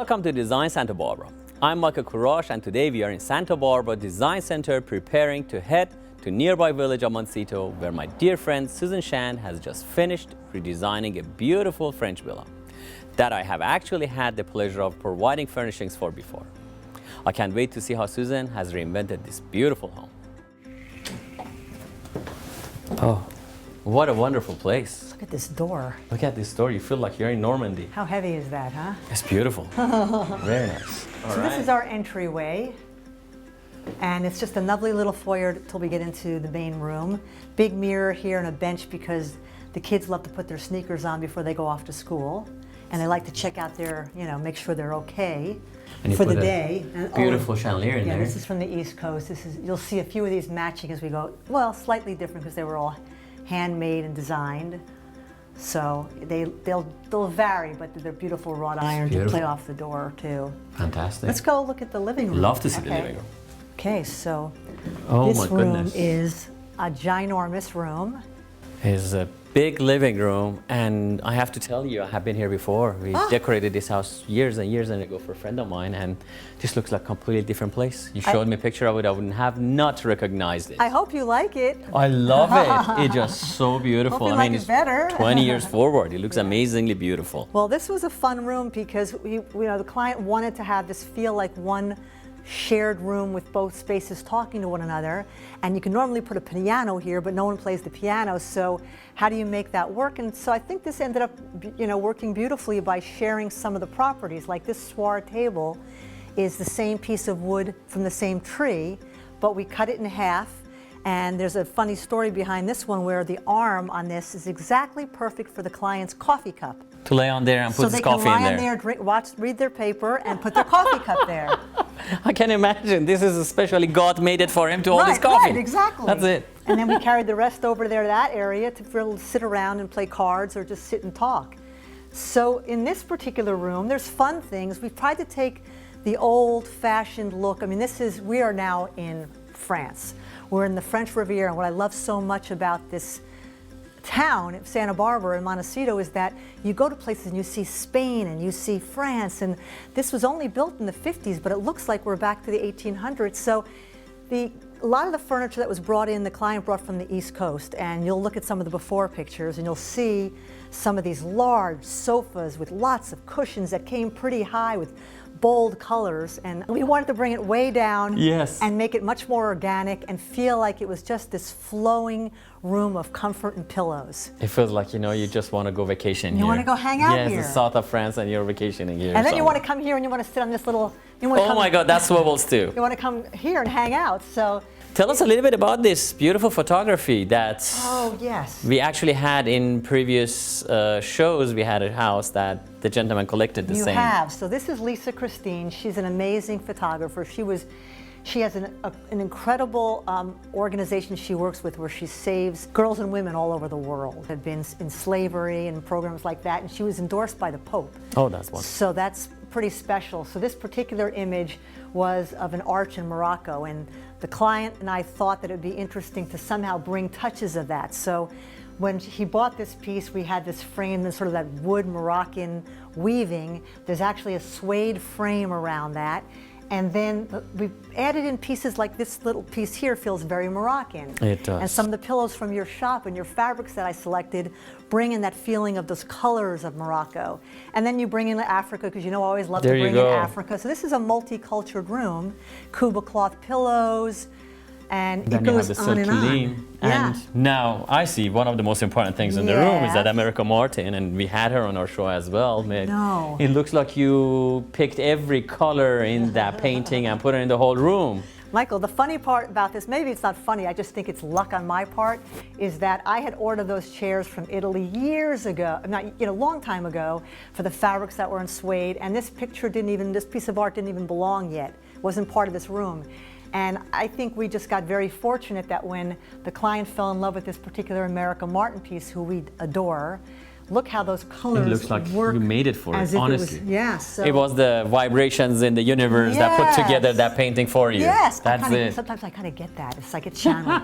Welcome to Design Santa Barbara. I'm Michael Kurash, and today we are in Santa Barbara Design Center preparing to head to nearby village of Montecito, where my dear friend Susan Shand has just finished redesigning a beautiful French villa that I have actually had the pleasure of providing furnishings for before. I can't wait to see how Susan has reinvented this beautiful home. Oh, what a wonderful place. Look at this door. Look at this door. You feel like you're in Normandy. How heavy is that, huh? It's beautiful. Very nice. So this is our entryway. And it's just a lovely little foyer till we get into the main room. Big mirror here and a bench because the kids love to put their sneakers on before they go off to school. And they like to check out their, make sure they're okay for the day. And beautiful chandelier in there. Yeah, this is from the East Coast. You'll see a few of these matching as we go. Well, slightly different because they were all handmade and designed. So they'll vary, but they're beautiful wrought iron to play off the door too. Fantastic. Let's go look at the living room. Love to see the living room. Okay, so this room is a ginormous room. It's a big living room, and I have to tell you, I have been here before. We decorated this house years and years ago for a friend of mine, and this looks like a completely different place. You showed me a picture of it, I wouldn't have not recognized it. I hope you like it. I love it. It's just so beautiful. Hope you like it better. 20 years forward. It looks amazingly beautiful. Well, this was a fun room because the client wanted to have this feel like one shared room with both spaces talking to one another, and you can normally put a piano here, but no one plays the piano, so how do you make that work? And so I think this ended up working beautifully by sharing some of the properties. Like this sward table is the same piece of wood from the same tree, but we cut it in half. And there's a funny story behind this one where the arm on this is exactly perfect for the client's coffee cup. To lay on there and put his coffee in there. So they can lie on there, drink, read their paper, and put their coffee cup there. I can imagine. This is especially God made it for him to hold his coffee. Right, exactly. That's it. And then we carried the rest over there to that area to be able to sit around and play cards or just sit and talk. So in this particular room, there's fun things. We've tried to take the old-fashioned look. I mean, we are now in France. We're in the French Riviera, and what I love so much about this town, Santa Barbara and Montecito, is that you go to places and you see Spain and you see France, and this was only built in the 50s, but it looks like we're back to the 1800s. So a lot of the furniture that was brought in, the client brought from the East Coast, and you'll look at some of the before pictures and you'll see some of these large sofas with lots of cushions that came pretty high with bold colors, and we wanted to bring it way down and make it much more organic and feel like it was just this flowing room of comfort and pillows. It feels like, you just want to go vacation here. You want to go hang out here. Yes, the south of France, and you're vacationing here. And then you want to come here and you want to sit on this little... Oh my God, that swivels too. You want to come here and hang out, so... Tell us a little bit about this beautiful photography that we actually had in previous shows. We had a house that the gentleman collected the same. You have. So this is Lisa Christine. She's an amazing photographer. She has an incredible organization she works with where she saves girls and women all over the world. Have been in slavery and programs like that, and she was endorsed by the Pope. Oh, that's wonderful. So that's pretty special. So this particular image was of an arch in Morocco, and the client and I thought that it would be interesting to somehow bring touches of that. So when he bought this piece, we had this frame and sort of that wood Moroccan weaving. There's actually a suede frame around that. And then we added in pieces like this little piece here feels very Moroccan. It does. And some of the pillows from your shop and your fabrics that I selected bring in that feeling of those colors of Morocco. And then you bring in Africa, because I always love to bring in Africa. So this is a multicultural room, Kuba cloth pillows, and then it goes you have the on and on. Celine. And now I see one of the most important things in the room is that America Martin, and we had her on our show as well. No. It looks like you picked every color in that painting and put it in the whole room. Michael, the funny part about this, maybe it's not funny, I just think it's luck on my part, is that I had ordered those chairs from Italy years ago, a long time ago, for the fabrics that were in suede, and this piece of art didn't even belong yet. It wasn't part of this room. And I think we just got very fortunate that when the client fell in love with this particular America Martin piece, who we adore, look how those colors work. It looks like you made it for it, honestly. So it was the vibrations in the universe that put together that painting for you. Yes, that's it. Sometimes I kind of get that. It's like a channel.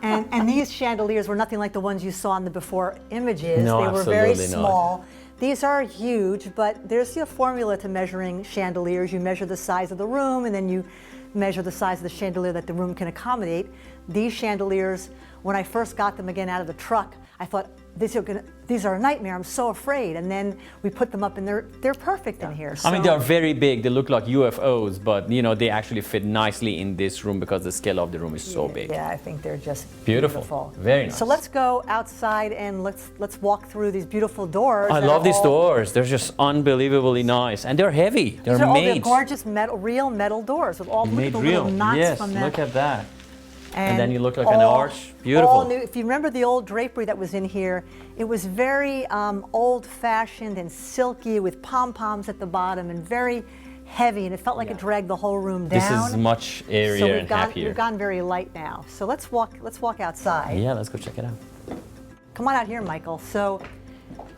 and these chandeliers were nothing like the ones you saw in the before images. No, they were very absolutely small. Not. These are huge, but there's a formula to measuring chandeliers. You measure the size of the room, and then you measure the size of the chandelier that the room can accommodate. These chandeliers, when I first got them again out of the truck, I thought, these are a nightmare, I'm so afraid. And then we put them up and they're perfect in here. So. I mean, they are very big, they look like UFOs, but you know, they actually fit nicely in this room because the scale of the room is so big. Yeah, I think they're just beautiful. Very nice. So let's go outside and let's walk through these beautiful doors. I love these doors. They're just unbelievably nice, and they're heavy. They're they're gorgeous real metal doors with all made the real. little knots from them. Look at that. And then you look like an arch. Beautiful. All new. If you remember the old drapery that was in here, it was very old-fashioned and silky with pom-poms at the bottom and very heavy, and it felt like it dragged the whole room down. This is much airier and happier. We've gone very light now. So let's walk outside. Yeah, let's go check it out. Come on out here, Michael. So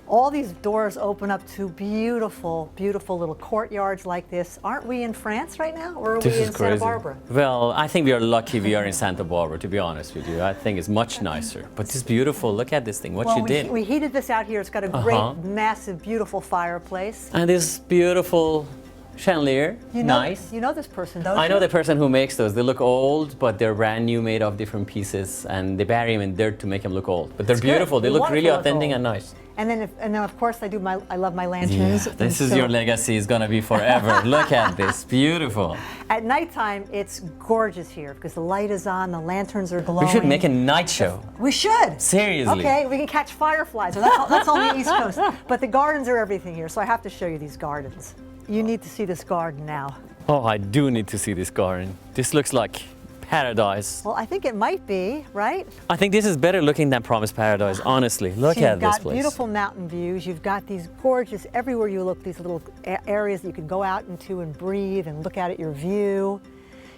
all these doors open up to beautiful, beautiful little courtyards like this. Aren't we in France right now, or are we in Santa Barbara? Well, I think we are lucky we are in Santa Barbara, to be honest with you. I think it's much nicer. But it's beautiful. Look at this thing, what you did. We heated this out here. It's got a great, massive, beautiful fireplace. And this beautiful chandelier, nice. You know this person, don't you? I know the person who makes those. They look old, but they're brand new, made of different pieces, and they bury them in dirt to make them look old. But they're beautiful. They look really authentic and nice. And then of course I love my lanterns. Yeah, this is your legacy. It's gonna be forever. Look at this, beautiful. At nighttime, it's gorgeous here because the light is on, the lanterns are glowing. We should make a night show. We should. Seriously. Okay, we can catch fireflies. That's on the East Coast. But the gardens are everything here, so I have to show you these gardens. You need to see this garden now. Oh, I do need to see this garden. This looks like paradise. Well, I think it might be, right? I think this is better looking than Promised Paradise, honestly. Look at this place. You've got beautiful mountain views. You've got these gorgeous, everywhere you look, these little areas that you can go out into and breathe and look out at your view.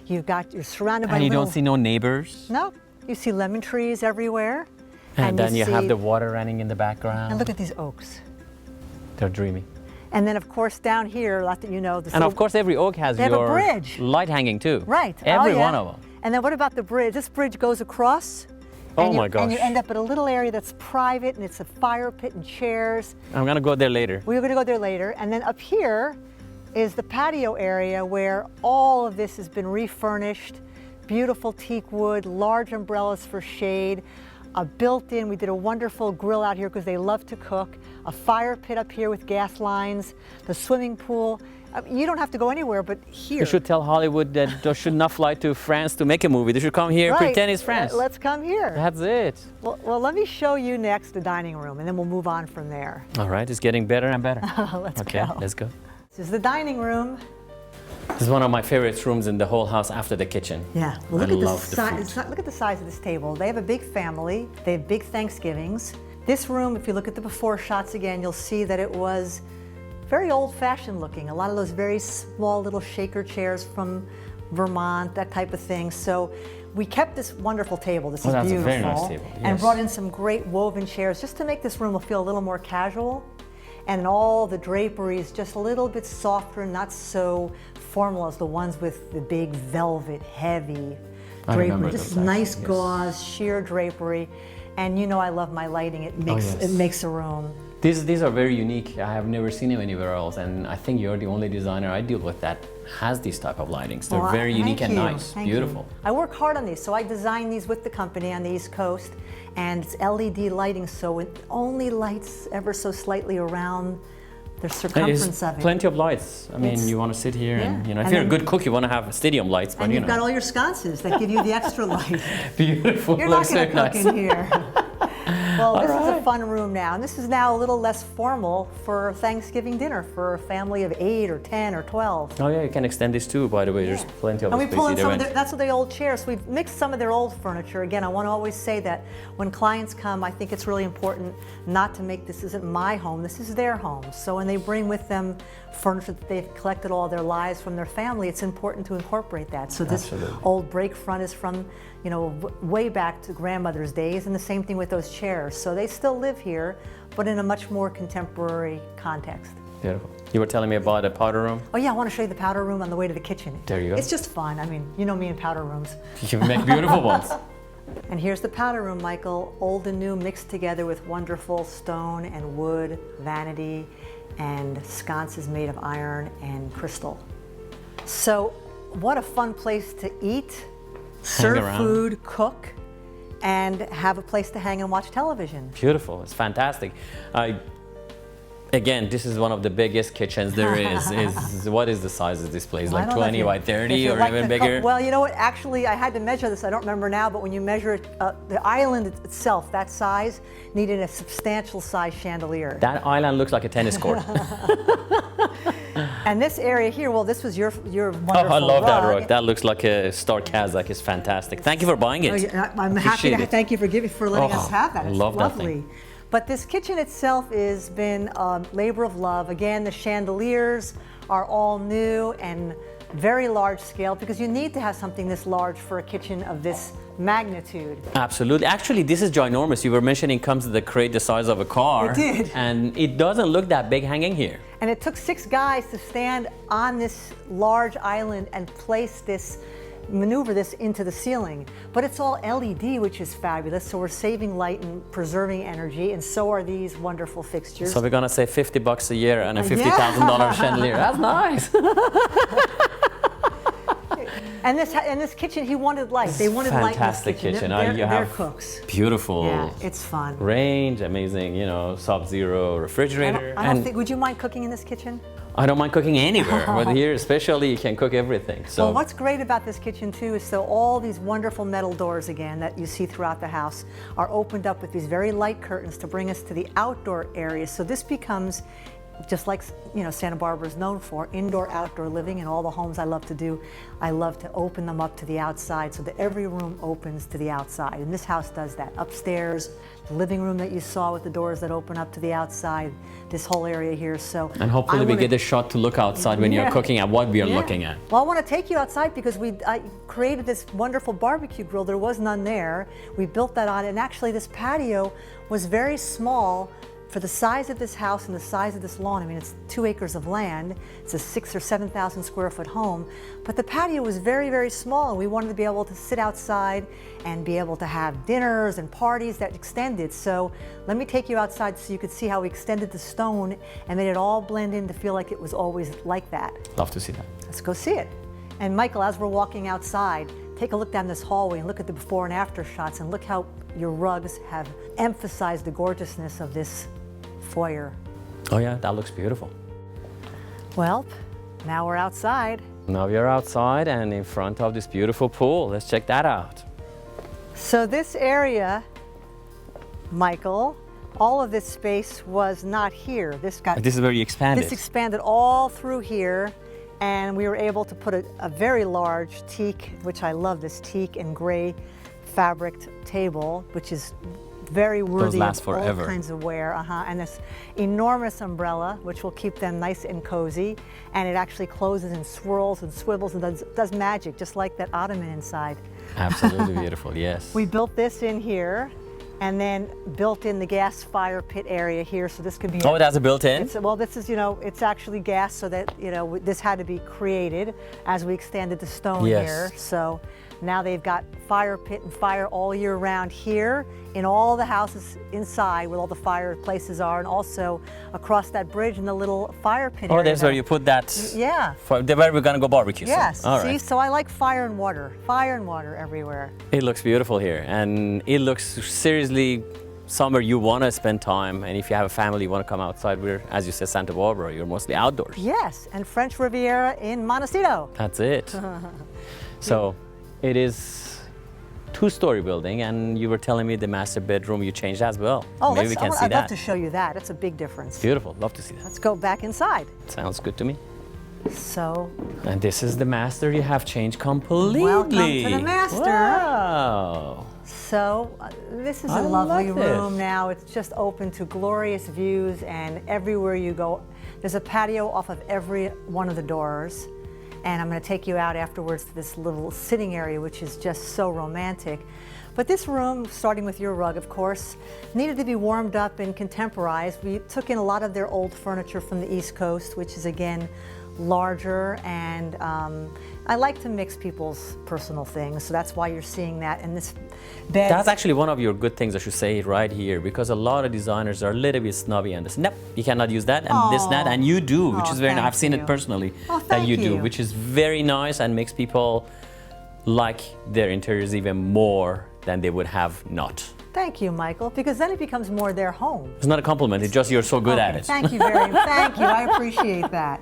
You're surrounded by And you don't see no neighbors? No. You see lemon trees everywhere. And then you have the water running in the background. And look at these oaks. They're dreamy. And then, of course, down here, a lot that you know. And of course, every oak has your bridge. Light hanging too. Right. Every one of them. And then what about the bridge? This bridge goes across. Oh my gosh. And you end up at a little area that's private, and it's a fire pit and chairs. I'm going to go there later. We're going to go there later. And then up here is the patio area where all of this has been refurnished. Beautiful teak wood, large umbrellas for shade. A built-in, we did a wonderful grill out here because they love to cook. A fire pit up here with gas lines. The swimming pool. You don't have to go anywhere but here. You should tell Hollywood that they should not fly to France to make a movie. They should come here and pretend it's France. Let's come here. That's it. Well, let me show you next the dining room, and then we'll move on from there. All right, it's getting better and better. Let's go. Okay, let's go. This is the dining room. This is one of my favorite rooms in the whole house after the kitchen. Yeah, well, I love the food. Look at the size of this table. They have a big family. They have big Thanksgivings. This room, if you look at the before shots again, you'll see that it was very old-fashioned looking. A lot of those very small little shaker chairs from Vermont, that type of thing. So we kept this wonderful table. This is beautiful. That's a very nice table. Yes. And brought in some great woven chairs just to make this room feel a little more casual. And all the drapery is just a little bit softer, not so formal as the ones with the big velvet, heavy drapery. Just nice gauze, sheer drapery. And you know I love my lighting. It makes a room. These are very unique. I have never seen them anywhere else, and I think you're the only designer I deal with that has these type of lightings. They're very unique and nice, beautiful. I work hard on these, so I designed these with the company on the East Coast, and it's LED lighting, so it only lights ever so slightly around the circumference of it. Plenty of lights. I mean, you want to sit here and, if you're a good cook, you want to have stadium lights. But and you've got all your sconces that give you the extra light. Beautiful. You're not going to cook in here. Well, this is a fun room now, and this is now a little less formal for Thanksgiving dinner for a family of 8 or 10 or 12. Oh yeah, you can extend this too, by the way. There's plenty of space. And we pull in that's what the old chairs. So we've mixed some of their old furniture. Again, I want to always say that when clients come, I think it's really important not to make this isn't my home, this is their home. So when they bring with them furniture that they've collected all their lives from their family, it's important to incorporate that. So this old break front is from, way back to grandmother's days, and the same thing with those chairs. So they still live here, but in a much more contemporary context. Beautiful. You were telling me about the powder room? Oh yeah, I want to show you the powder room on the way to the kitchen. There you go. It's just fun. I mean, you know me in powder rooms. You make beautiful ones. And here's the powder room, Michael. Old and new mixed together with wonderful stone and wood, vanity, and sconces made of iron and crystal. So what a fun place to eat, serve food, cook, and have a place to hang and watch television. Beautiful, it's fantastic. Again, this is one of the biggest kitchens there is. What is the size of this place? Like 20 by 30 or even bigger? Well, you know what? Actually, I had to measure this. I don't remember now, but when you measure it, the island itself, that size, needed a substantial size chandelier. That island looks like a tennis court. And this area here, well, this was your wonderful I love rug. that rug. That looks like a star kazakh. It's fantastic. Thank you for buying it. I'm happy to thank you for letting us have that. It's love lovely. that thing. But this kitchen itself has been a labor of love. Again, the chandeliers are all new and very large scale because you need to have something this large for a kitchen of this magnitude. Absolutely. Actually, this is ginormous. You were mentioning comes with a crate the size of a car. It did. And it doesn't look that big hanging here. And it took 6 guys to stand on this large island and maneuver this into the ceiling. But it's all LED, which is fabulous. So we're saving light and preserving energy, and so are these wonderful fixtures. So we're gonna save $50 a year and a $50,000 chandelier. That's nice. And this kitchen, he wanted light. They wanted light in this fantastic kitchen. They're cooks. Beautiful. Yeah, it's fun. Range, amazing, you know, sub-zero refrigerator. I don't think, would you mind cooking in this kitchen? I don't mind cooking anywhere, but here especially you can cook everything. So well, what's great about this kitchen too is so all these wonderful metal doors again that you see throughout the house are opened up with these very light curtains to bring us to the outdoor areas. So this becomes just like, you know, Santa Barbara is known for indoor outdoor living, and all the homes I love to do, I love to open them up to the outside so that every room opens to the outside. And this house does that. Upstairs, the living room that you saw with the doors that open up to the outside, this whole area here. So and hopefully we get a shot to look outside when you're cooking at what we are looking at. Well, I want to take you outside because I created this wonderful barbecue grill. There was none there. We built that on, and actually this patio was very small for the size of this house and the size of this lawn. I mean, it's 2 acres of land. It's a 6,000 or 7,000 square foot home, but the patio was very, very small, and we wanted to be able to sit outside and be able to have dinners and parties that extended. So let me take you outside so you could see how we extended the stone and made it all blend in to feel like it was always like that. Love to see that. Let's go see it. And Michael, as we're walking outside, take a look down this hallway and look at the before and after shots, and look how your rugs have emphasized the gorgeousness of this foyer. Oh yeah, that looks beautiful. Well, now we're outside. Now we are outside and in front of this beautiful pool. Let's check that out. So this area, Michael, all of this space was not here. This is where you expanded. This expanded all through here, and we were able to put a very large teak, which I love, this teak and gray fabric table, which is very worthy of all kinds of wear. And this enormous umbrella, which will keep them nice and cozy, and it actually closes and swirls and swivels and does magic, just like that ottoman inside. Absolutely beautiful, yes. We built this in here, and then built in the gas fire pit area here, so this could be. Oh, that's a built-in? Well, this is, you know, it's actually gas, so that, you know, this had to be created as we extended the stone here. So now they've got fire pit and fire all year round here in all the houses inside where all the fireplaces are, and also across that bridge in the little fire pit area. Oh, that's where you put that. Yeah. Where we're gonna go barbecue. Yes. So. All See, right. so I like fire and water everywhere. It looks beautiful here, and it looks seriously somewhere you want to spend time. And if you have a family, you want to come outside. We're, as you said, Santa Barbara. You're mostly outdoors. Yes, and French Riviera in Montecito. That's it. So. It is 2-story building, and you were telling me the master bedroom you changed as well. Oh, maybe we can see that. I'd love to show you that. That's a big difference. Beautiful. Love to see that. Let's go back inside. Sounds good to me. So. And this is the master you have changed completely. Welcome to the master. Wow. So this is a lovely room now. It's just open to glorious views, and everywhere you go, there's a patio off of every one of the doors. And I'm going to take you out afterwards to this little sitting area, which is just so romantic. But this room, starting with your rug, of course, needed to be warmed up and contemporized. We took in a lot of their old furniture from the East Coast, which is, again, larger, and I like to mix people's personal things, so that's why you're seeing that in this bed. That's actually one of your good things, I should say right here, because a lot of designers are a little bit snobby and this, nope, you cannot use that and this, that, and you do, which is very nice. I've seen it personally that you do, which is very nice and makes people like their interiors even more than they would have not. Thank you, Michael, because then it becomes more their home. It's not a compliment, it's just you're so good at it. Thank you very much. Thank you, I appreciate that.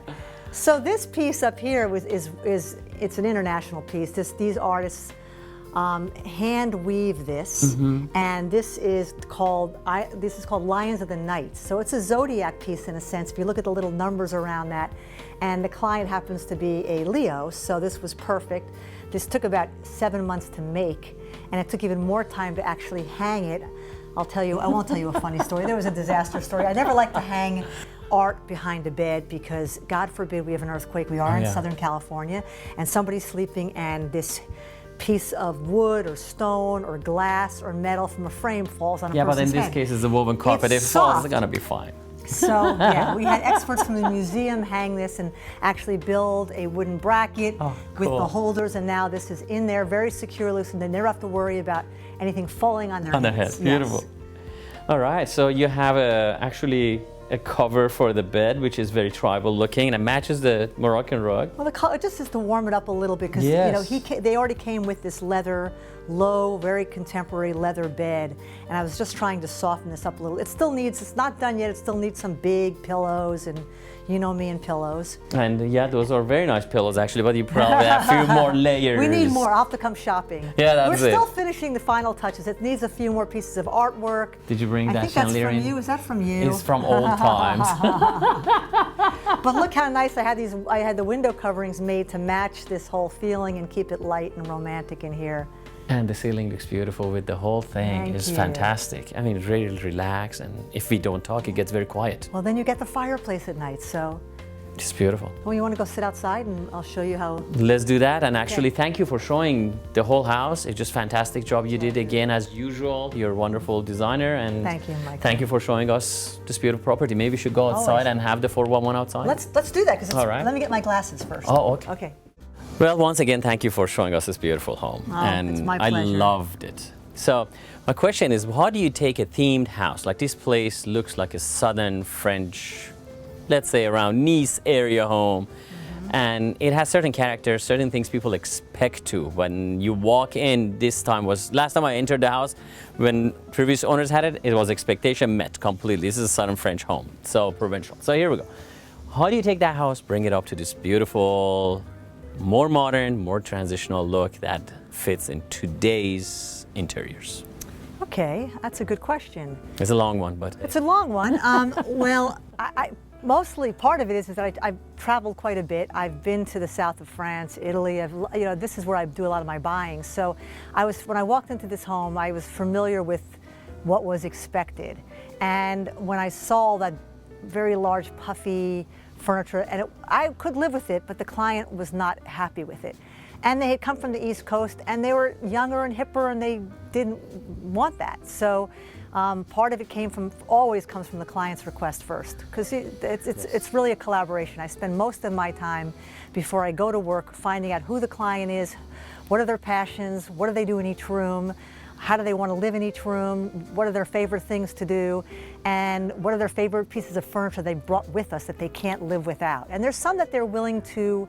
So this piece up here it's an international piece. These artists hand weave this, and this is called Lions of the Night. So it's a zodiac piece in a sense. If you look at the little numbers around that, and the client happens to be a Leo, so this was perfect. This took about 7 months to make, and it took even more time to actually hang it. I won't tell you a funny story. There was a disaster story. I never like to hang art behind a bed because, God forbid, we have an earthquake. We are in Southern California, and somebody's sleeping, and this piece of wood or stone or glass or metal from a frame falls on a person's head. Yeah, but in this case, it's a woven carpet. It falls, it's gonna be fine. So yeah, we had experts from the museum hang this and actually build a wooden bracket with the holders, and now this is in there very securely, so they never have to worry about anything falling on their heads. Beautiful. Yes. All right, so you have actually a cover for the bed, which is very tribal looking, and it matches the Moroccan rug. Well, the color just is to warm it up a little bit, because you know they already came with this leather, low, very contemporary leather bed, and I was just trying to soften this up a little. It still needs, it's not done yet, it still needs some big pillows, and you know me and pillows. And yeah, those are very nice pillows actually, but you probably have a few more layers. We need more. I'll have to come shopping. Yeah, that's We're still finishing the final touches. It needs a few more pieces of artwork. Did you bring that chandelier in? I think that's from you. Is that from you? It's from old times. But look how nice I had the window coverings made to match this whole feeling and keep it light and romantic in here. And the ceiling looks beautiful with the whole thing. It's fantastic. I mean, really relaxed, and if we don't talk, it gets very quiet. Well, then you get the fireplace at night, so. It's beautiful. Well, you want to go sit outside and I'll show you how. Let's do that. And actually, thank you for showing the whole house. It's just a fantastic job you did again, as usual. You're a wonderful designer. And thank you, Michael. Thank you for showing us this beautiful property. Maybe we should go outside and have the 411 outside. Let's do that, because let me get my glasses first. Oh, okay. Okay. Well, once again, thank you for showing us this beautiful home. And it's my pleasure. I loved it. So my question is, how do you take a themed house? Like, this place looks like a southern French, let's say around Nice area home. And it has certain characters, certain things people expect to. When you walk in, last time I entered the house, when previous owners had it, it was expectation met completely. This is a southern French home, so provincial. So here we go. How do you take that house, bring it up to this beautiful, more modern, more transitional look that fits in today's interiors? Okay, that's a good question. It's a long one, but... It's a long one. Well, mostly part of it is that I've traveled quite a bit. I've been to the south of France, Italy. This is where I do a lot of my buying. So when I walked into this home, I was familiar with what was expected. And when I saw that very large, puffy furniture, and I could live with it, but the client was not happy with it. And they had come from the East Coast, and they were younger and hipper, and they didn't want that. So part of it always comes from the client's request first, because it's really a collaboration. I spend most of my time before I go to work finding out who the client is, what are their passions, what do they do in each room, how do they want to live in each room, what are their favorite things to do, and what are their favorite pieces of furniture they brought with us that they can't live without. And there's some that they're willing to,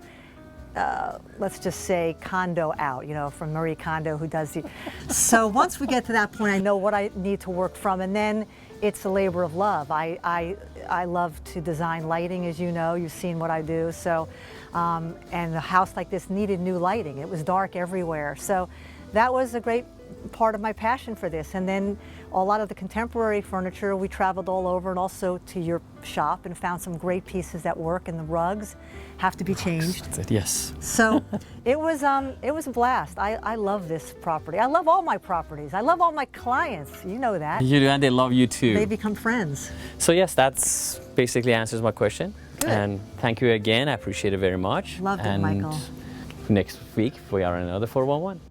let's just say, condo out, from Marie Kondo, who does the... So once we get to that point, I know what I need to work from, and then it's a labor of love. I love to design lighting, as you know. You've seen what I do. So, and a house like this needed new lighting. It was dark everywhere. So that was a great part of my passion for this. And then a lot of the contemporary furniture, we traveled all over, and also to your shop, and found some great pieces that work, and the rugs have to be changed. That's it, yes. So it was a blast. I love this property. I love all my properties. I love all my clients. You know that. You do, and they love you too. They become friends. So yes, that's basically answers my question. Good. And thank you again. I appreciate it very much. Loved it, Michael. Next week we are on another 411.